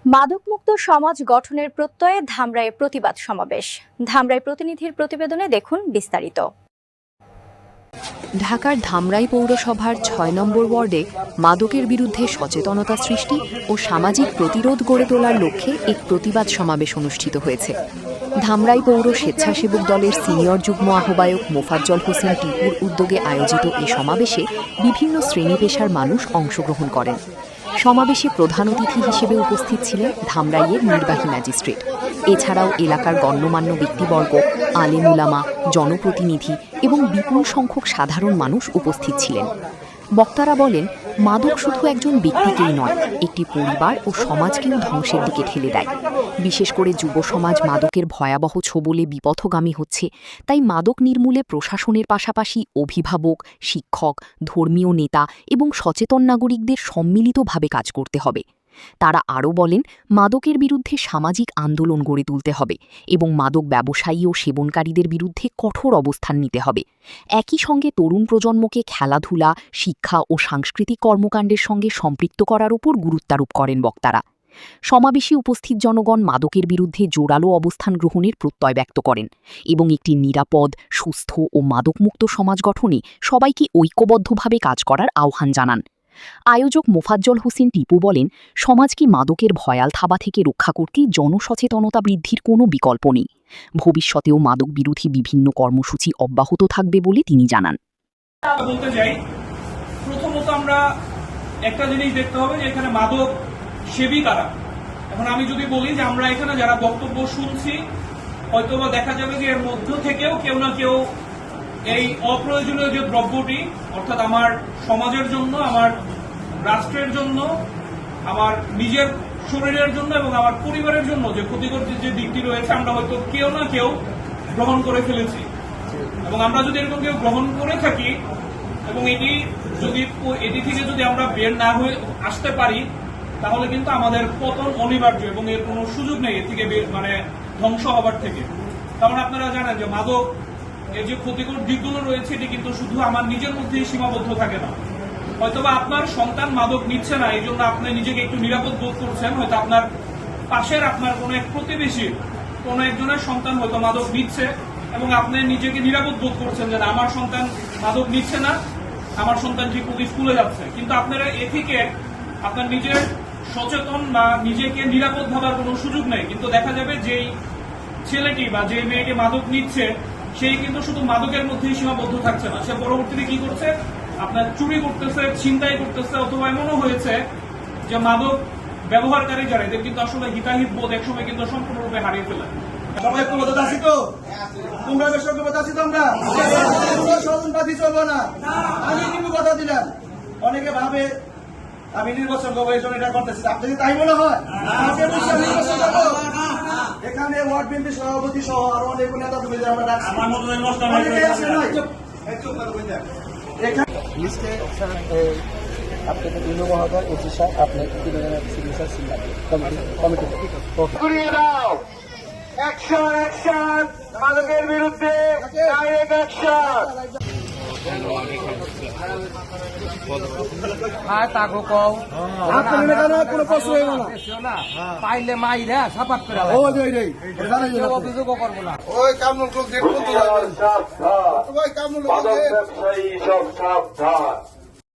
মাদকমুক্ত সমাজ গঠনের প্রত্যয়ে ধামরাইয়ে প্রতিবাদ সমাবেশ। ধামরাই প্রতিনিধির প্রতিবেদনে দেখুন বিস্তারিত। ঢাকার ধামরাই পৌরসভার ৬ নম্বর ওয়ার্ডে মাদকের বিরুদ্ধে সচেতনতা সৃষ্টি ও সামাজিক প্রতিরোধ গড়ে তোলার লক্ষ্যে এক প্রতিবাদ সমাবেশ অনুষ্ঠিত হয়েছে। ধামরাই পৌর স্বেচ্ছাসেবক দলের সিনিয়র যুগ্ম আহ্বায়ক মোফাজ্জল হোসেন টিপুর উদ্যোগে আয়োজিত এই সমাবেশে বিভিন্ন শ্রেণী পেশার মানুষ অংশগ্রহণ করেন। সমাবেশে প্রধান অতিথি হিসেবে উপস্থিত ছিলেন ধামরাইয়ের নির্বাহী ম্যাজিস্ট্রেট। এছাড়াও এলাকার গণ্যমান্য ব্যক্তিবর্গ, আলেম উলামা, জনপ্রতিনিধি এবং বিপুল সংখ্যক সাধারণ মানুষ উপস্থিত ছিলেন। বক্তারা বলেন, মাদক শুধু একজন ব্যক্তিকেই নয়, একটি পরিবার ও সমাজকেও ধ্বংসের দিকে ঠেলে দেয়। বিশেষ করে যুব সমাজ মাদকের ভয়াবহ ছোবলে বিপথগামী হচ্ছে। তাই মাদক নির্মূলে প্রশাসনের পাশাপাশি অভিভাবক, শিক্ষক, ধর্মীয় নেতা এবং সচেতন নাগরিকদের সম্মিলিতভাবে কাজ করতে হবে। তারা আরও বলেন, মাদকের বিরুদ্ধে সামাজিক আন্দোলন গড়ে তুলতে হবে এবং মাদক ব্যবসায়ী ও সেবনকারীদের বিরুদ্ধে কঠোর অবস্থান নিতে হবে। একই সঙ্গে তরুণ প্রজন্মকে খেলাধুলা, শিক্ষা ও সাংস্কৃতিক কর্মকাণ্ডের সঙ্গে সম্পৃক্ত করার উপর গুরুত্বারোপ করেন বক্তারা। সমাবেশে উপস্থিত জনগণ মাদকের বিরুদ্ধে জোরালো অবস্থান গ্রহণের প্রত্যয় ব্যক্ত করেন এবং একটি নিরাপদ, সুস্থ ও মাদকমুক্ত সমাজ গঠনে সবাইকে ঐক্যবদ্ধভাবে কাজ করার আহ্বান জানান। আয়োজক মোফাজ্জল হোসেন টিপু বলেন, সমাজকে মাদকের ভয়াল থাবা থেকে রক্ষা করতে জনসচেতনতা বৃদ্ধির কোনো বিকল্প নেই। ভবিষ্যতেও মাদক বিরোধী বিভিন্ন কর্মসূচি অব্যাহত থাকবে বলে তিনি জানান। বলতে যাই, প্রথমত আমরা একটা জিনিস দেখতে হবে যে এখানে মাদক সেবী কারা। এখন আমি যদি বলি যে আমরা এখানে যারা বক্তব্য শুনছি, হয়তোবা দেখা যাবে যে এর মধ্য থেকেও কেউ না কেউ এই অপ্রয়োজনীয় যে দ্রব্যটি, অর্থাৎ আমার সমাজের জন্য, আমার রাষ্ট্রের জন্য, আমার নিজের শরীরের জন্য এবং আমার পরিবারের জন্য যে ক্ষতিকর যে দিকটি রয়েছে, আমরা হয়তো কেউ না কেউ গ্রহণ করে ফেলেছি। এবং আমরা যদি এরকম কেউ গ্রহণ করে থাকি এবং এটি থেকে যদি আমরা বের না হয়ে আসতে পারি, তাহলে কিন্তু আমাদের পতন অনিবার্য এবং এর কোনো সুযোগ নেই এর থেকে ধ্বংস হবার থেকে। কারণ আপনারা জানেন যে মাদক এর যে ক্ষতিকর দিকগুলো রয়েছে, এটি কিন্তু শুধু আমার নিজের মধ্যেই সীমাবদ্ধ থাকে না। হয়তোবা আপনার সন্তান মাদক নিচ্ছে না, এই জন্য আপনি নিজেকে একটু নিরাপদ বোধ করছেন। হয়তো আপনার পাশের আপনার কোনো এক প্রতিবেশী, কোনো একজনের সন্তান হয়তো মাদক নিচ্ছে এবং আপনি নিজেকে নিরাপদ বোধ করছেন যে আমার সন্তান মাদক নিচ্ছে না, আমার সন্তান ঠিক মতো স্কুলে যাচ্ছে। কিন্তু আপনারা এ থেকে আপনার নিজের সচেতন বা নিজেকে নিরাপদ ভাবার কোনো সুযোগ নেই। কিন্তু দেখা যাবে যেই ছেলেটি বা যে মেয়েটি মাদক নিচ্ছে, সেই কিন্তু শুধু মাদকের মধ্যেই সীমাবদ্ধ থাকছে না, সে পরবর্তীতে কি করছে, আপনার চুরি করতেছে, ছিনতাই করতেছে, অথবা এমনও হয়েছে যে মাদক ব্যবহারকারী যারা, এদের কিন্তু আসলে হিতাহিত বোধ একসময় কিন্তু সম্পূর্ণরূপে হারিয়ে ফেলে। সবাই প্রবত আছি তো, তোমরা বেশ প্রবত আছি তো, আমরা স্বজনবাদী চলবো না। আমি কিন্তু কথা দিলাম, অনেকে ভাবে আমি নির্বাচন করবো, এই জন্য এটা করতেছি। আপনাদের তাই মনে হয়? নির্বাচন করবো, এখানে ওয়ার্ড বিএনপি সভাপতি সহ আরো অনেক নেতা আমরা ডাকছি। আপনাদের বিভিন্ন মহোদয় ওসি সাহেব, আপনার মাদকের বিরুদ্ধে পাইলে মাইরা সাপাত করে অভিযোগ করবো না। ওই কামরুল